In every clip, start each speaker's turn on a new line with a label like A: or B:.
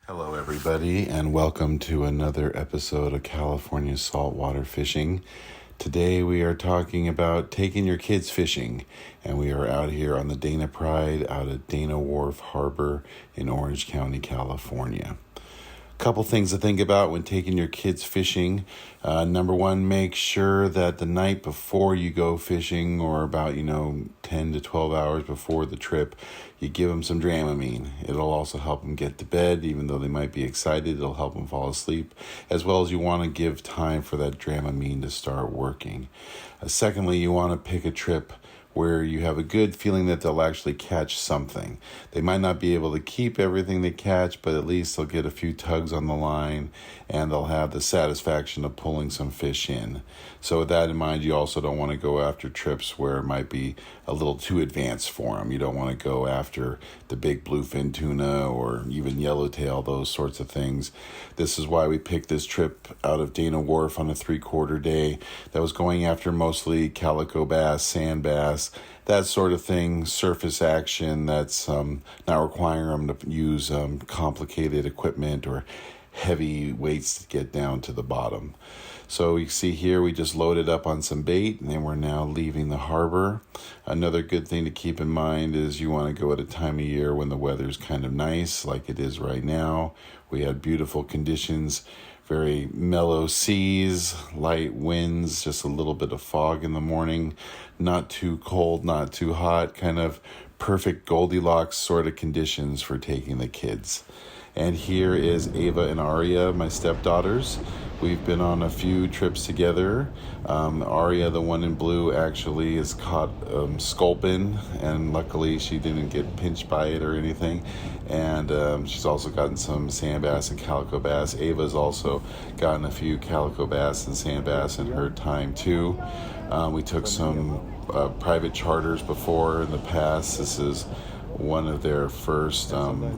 A: Hello, everybody, and welcome to another episode of California Saltwater Fishing. Today we are talking about taking your kids fishing, and we are out here on the Dana Pride out at Dana Wharf Harbor in Orange County, California. Couple things to think about when taking your kids fishing. Number one, make sure that the night before you go fishing, or about 10 to 12 hours before the trip, you give them some Dramamine. It'll also help them get to bed. Even though they might be excited, it'll help them fall asleep, as well as you want to give time for that Dramamine to start working. Secondly, you want to pick a trip where you have a good feeling that they'll actually catch something. They might not be able to keep everything they catch, but at least they'll get a few tugs on the line and they'll have the satisfaction of pulling some fish in. So with that in mind, you also don't want to go after trips where it might be a little too advanced for them. You don't want to go after the big bluefin tuna or even yellowtail, those sorts of things. This is why we picked this trip out of Dana Wharf on a 3/4 day that was going after mostly calico bass, sand bass, that sort of thing, surface action that's not requiring them to use complicated equipment or heavy weights to get down to the bottom. So you see here we just loaded up on some bait and then we're now leaving the harbor. Another good thing to keep in mind is you want to go at a time of year when the weather's kind of nice, like it is right now. We had beautiful conditions, very mellow seas, light winds, just a little bit of fog in the morning, not too cold, not too hot, kind of perfect Goldilocks sort of conditions for taking the kids. And here is Ava and Aria, my stepdaughters. We've been on a few trips together. Aria, the one in blue, actually has caught sculpin, and luckily she didn't get pinched by it or anything. And she's also gotten some sand bass and calico bass. Ava's also gotten a few calico bass and sand bass in her time too. We took some private charters before in the past. This is one of their first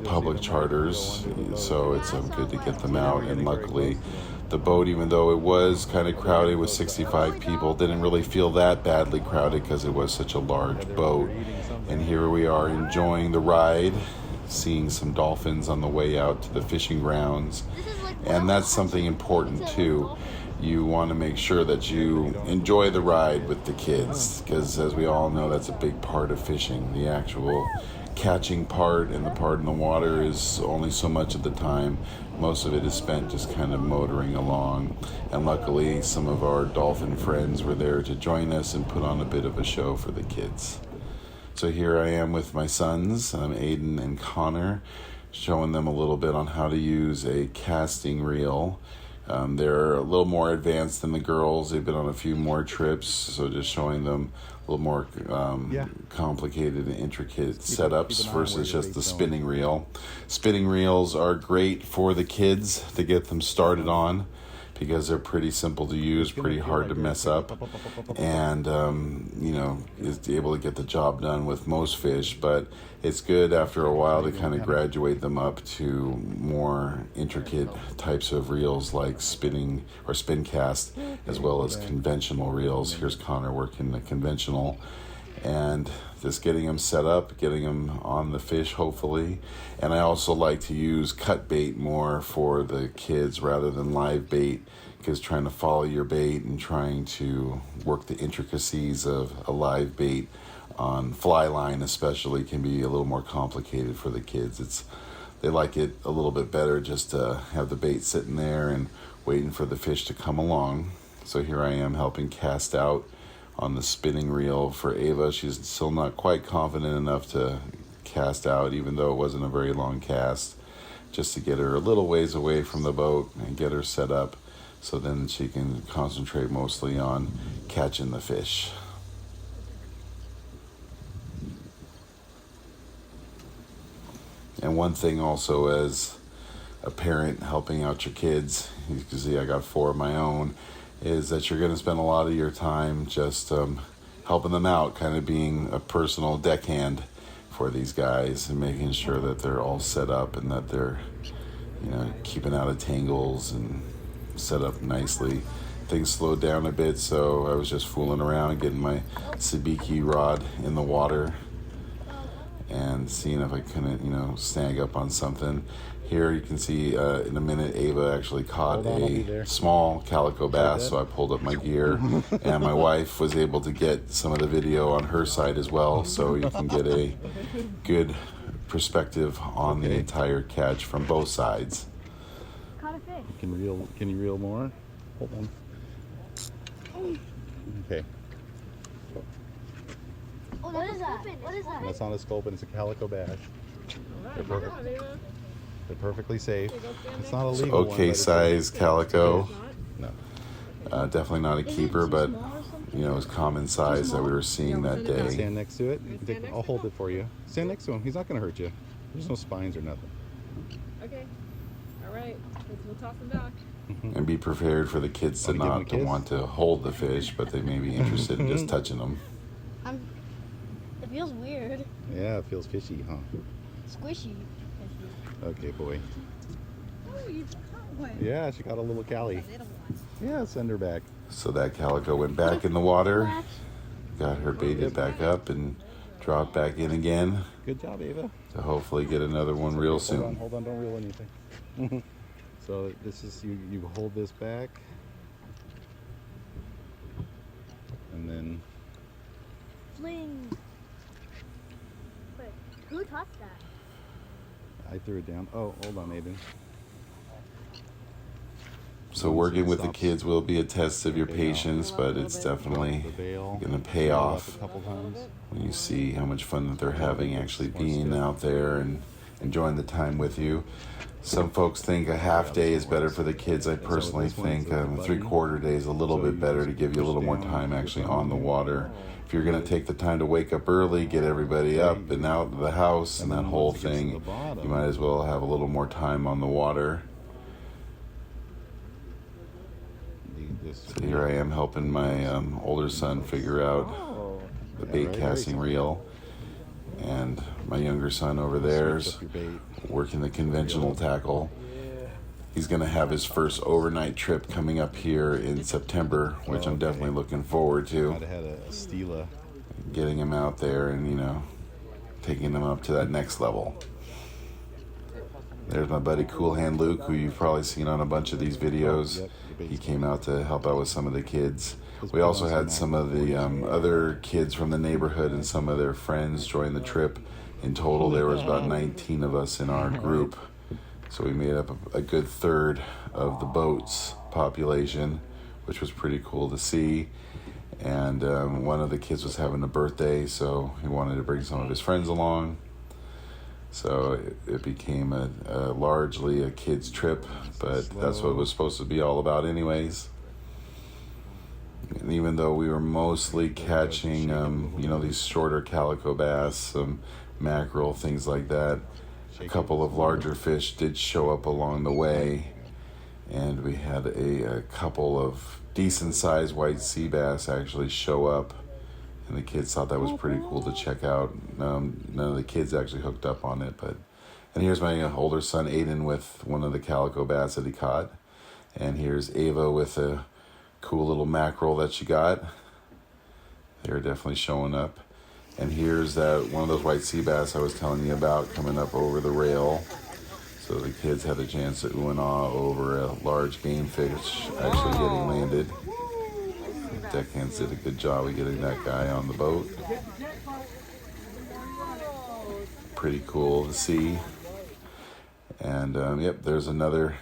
A: public charters, so it's good to get them out. And luckily the boat, even though it was kind of crowded with 65 people, didn't really feel that badly crowded because it was such a large boat. And here we are enjoying the ride, seeing some dolphins on the way out to the fishing grounds. And that's something important too. You want to make sure that you enjoy the ride with the kids, because as we all know, that's a big part of fishing. The actual catching part and the part in the water is only so much of the time. Most of it is spent just kind of motoring along. And luckily, some of our dolphin friends were there to join us and put on a bit of a show for the kids. So here I am with my sons, Aiden and Connor, showing them a little bit on how to use a casting reel. They're a little more advanced than the girls. They've been on a few more trips, so just showing them a little more complicated and intricate setups versus just the spinning reel. Spinning reels are great for the kids to get them started on because they're pretty simple to use, pretty hard to mess up, and is able to get the job done with most fish. But it's good after a while to kind of graduate them up to more intricate types of reels like spinning or spin cast, as well as conventional reels. Here's Connor working the conventional, and just getting them set up, getting them on the fish, hopefully. And I also like to use cut bait more for the kids rather than live bait, because trying to follow your bait and trying to work the intricacies of a live bait on fly line especially can be a little more complicated for the kids. They like it a little bit better just to have the bait sitting there and waiting for the fish to come along. So here I am helping cast out on the spinning reel for Ava. She's still not quite confident enough to cast out, even though it wasn't a very long cast, just to get her a little ways away from the boat and get her set up so then she can concentrate mostly on catching the fish. And one thing also, as a parent helping out your kids, you can see I got 4 of my own, is that you're going to spend a lot of your time just helping them out, kind of being a personal deckhand for these guys and making sure that they're all set up and that they're keeping out of tangles and set up nicely. Things slowed down a bit, so I was just fooling around, getting my sabiki rod in the water and seeing if I couldn't, snag up on something. Here you can see in a minute Ava actually caught a small calico bass, so I pulled up my gear, and my wife was able to get some of the video on her side as well, so you can get a good perspective on the entire catch from both sides.
B: Caught a fish.
C: Can you reel more? Hold on. Okay.
B: Oh, what is that? What is that?
C: That's not a sculpin, it's a calico bass. They're perfectly safe. It's not a legal
A: Okay size calico.
C: No.
A: Definitely not a keeper, but it's common size that we were seeing that day.
C: Stand next to it. I'll hold it for you. Stand next to him. He's not going to hurt you. There's no spines or nothing.
D: Okay. All right. We'll toss them back.
A: And be prepared for the kids to not want to hold the fish, but they may be interested in just touching them.
B: It feels weird.
C: Yeah, it feels fishy, huh?
B: Squishy.
C: Okay, boy.
D: Oh, you caught one.
C: Yeah, she got a little cali. Yeah, send her back.
A: So that calico went back in the water, got her baited back up, and dropped back in again
C: Good job, Ava.
A: to hopefully get another one real soon.
C: Hold on, don't reel anything. So this is, you hold this back. And then...
B: Fling. Wait, who tossed that?
C: I threw it down. Oh, hold on, Aiden.
A: So working with the kids will be a test of your patience, but it's definitely going to pay off when you see how much fun that they're having actually being out there and enjoying the time with you. Some folks think a half day is better for the kids. I personally think a 3/4 day is a little bit better to give you a little more time actually on the water. If you're going to take the time to wake up early, get everybody up and out of the house and that whole thing, you might as well have a little more time on the water. So here I am helping my older son figure out the bait casting reel, and my younger son over there's working the conventional tackle. He's going to have his first overnight trip coming up here in September, which I'm definitely looking forward to.
C: I'd have had a Stila.
A: Getting him out there and, taking him up to that next level. There's my buddy Cool Hand Luke, who you've probably seen on a bunch of these videos. He came out to help out with some of the kids. We also had some of the other kids from the neighborhood and some of their friends join the trip. In total, there was about 19 of us in our group. So we made up a good third of the boat's population, which was pretty cool to see. And one of the kids was having a birthday, so he wanted to bring some of his friends along. So it became largely a kids' trip, but that's what it was supposed to be all about anyways. And even though we were mostly catching, these shorter calico bass, some mackerel, things like that, a couple of larger fish did show up along the way, and we had a couple of decent-sized white sea bass actually show up, and the kids thought that was pretty cool to check out. None of the kids actually hooked up on it, and here's my older son Aiden with one of the calico bass that he caught, and here's Ava with a cool little mackerel that she got. They're definitely showing up. And here's that one of those white sea bass I was telling you about coming up over the rail. So the kids had a chance to ooh and ah over a large game fish actually getting landed. The deckhands did a good job of getting that guy on the boat. Pretty cool to see. And there's another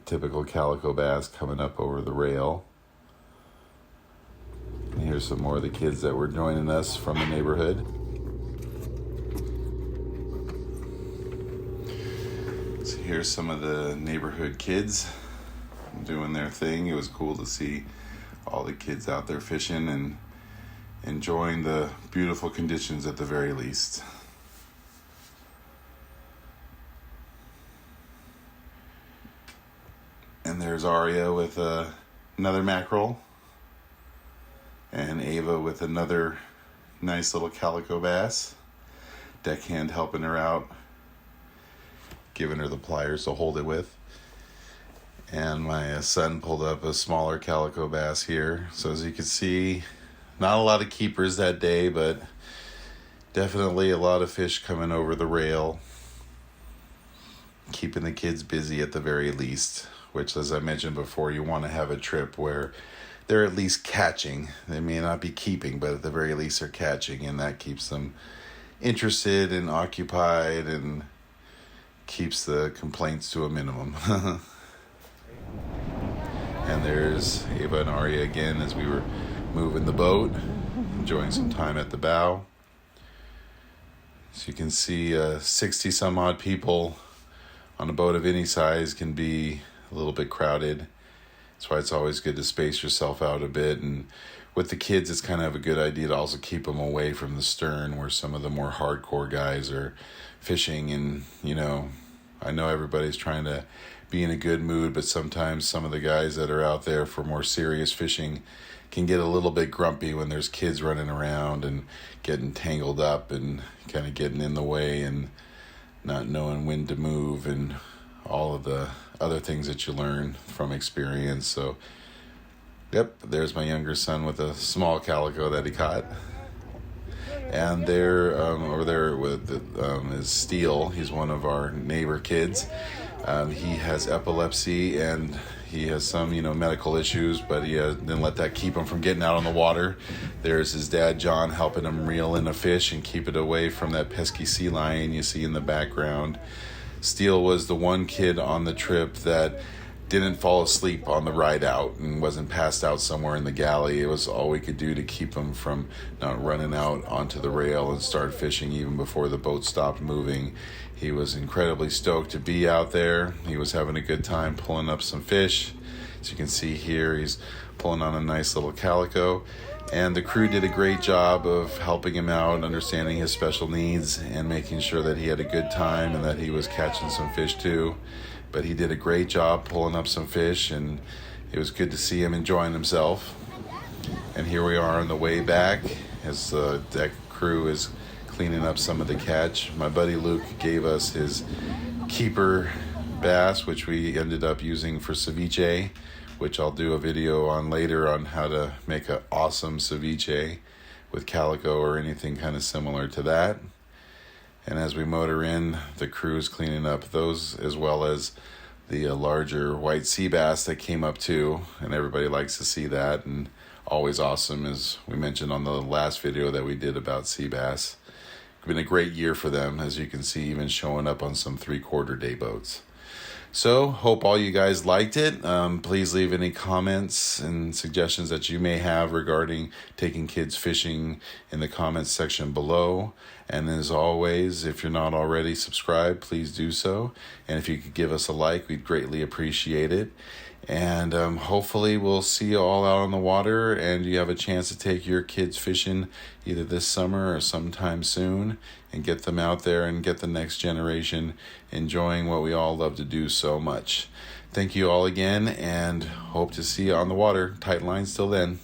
A: typical calico bass coming up over the rail. And here's some more of the kids that were joining us from the neighborhood. So here's some of the neighborhood kids doing their thing. It was cool to see all the kids out there fishing and enjoying the beautiful conditions at the very least. And there's Aria with another mackerel. And Ava with another nice little calico bass. Deckhand helping her out, giving her the pliers to hold it with. And my son pulled up a smaller calico bass here. So as you can see, not a lot of keepers that day, but Definitely a lot of fish coming over the rail, keeping the kids busy at the very least, which, as I mentioned before, you want to have a trip where they're at least catching. They may not be keeping, but at the very least they're catching, and that keeps them interested and occupied and keeps the complaints to a minimum. And there's Ava and Arya again as we were moving the boat, enjoying some time at the bow. So you can see 60 some odd people on a boat of any size can be a little bit crowded. That's why it's always good to space yourself out a bit. And with the kids, it's kind of a good idea to also keep them away from the stern where some of the more hardcore guys are fishing. And, you know, I know everybody's trying to be in a good mood, but sometimes some of the guys that are out there for more serious fishing can get a little bit grumpy when there's kids running around and getting tangled up and kind of getting in the way and not knowing when to move and all of the other things that you learn from experience. So, yep, there's my younger son with a small calico that he caught. And there, over there with is Steele. He's one of our neighbor kids. He has epilepsy and he has some, medical issues, but he didn't let that keep him from getting out on the water. There's his dad, John, helping him reel in a fish and keep it away from that pesky sea lion you see in the background. Steele was the one kid on the trip that didn't fall asleep on the ride out and wasn't passed out somewhere in the galley. It was all we could do to keep him from not running out onto the rail and start fishing even before the boat stopped moving. He was incredibly stoked to be out there. He was having a good time pulling up some fish. As you can see here, he's pulling on a nice little calico. And the crew did a great job of helping him out, understanding his special needs and making sure that he had a good time and that he was catching some fish too. But he did a great job pulling up some fish, and it was good to see him enjoying himself. And here we are on the way back as the deck crew is cleaning up some of the catch. My buddy Luke gave us his keeper bass, which we ended up using for ceviche, which I'll do a video on later on how to make an awesome ceviche with calico or anything kind of similar to that. And as we motor in, the crew is cleaning up those as well as the larger white sea bass that came up too. And everybody likes to see that, and always awesome, as we mentioned on the last video that we did about sea bass. It's been a great year for them, as you can see, even showing up on some 3/4 day boats. So, hope all you guys liked it. Please leave any comments and suggestions that you may have regarding taking kids fishing in the comments section below. And as always, if you're not already subscribed, please do so. And if you could give us a like, we'd greatly appreciate it. And hopefully we'll see you all out on the water and you have a chance to take your kids fishing either this summer or sometime soon and get them out there and get the next generation enjoying what we all love to do so much. Thank you all again and hope to see you on the water. Tight lines till then.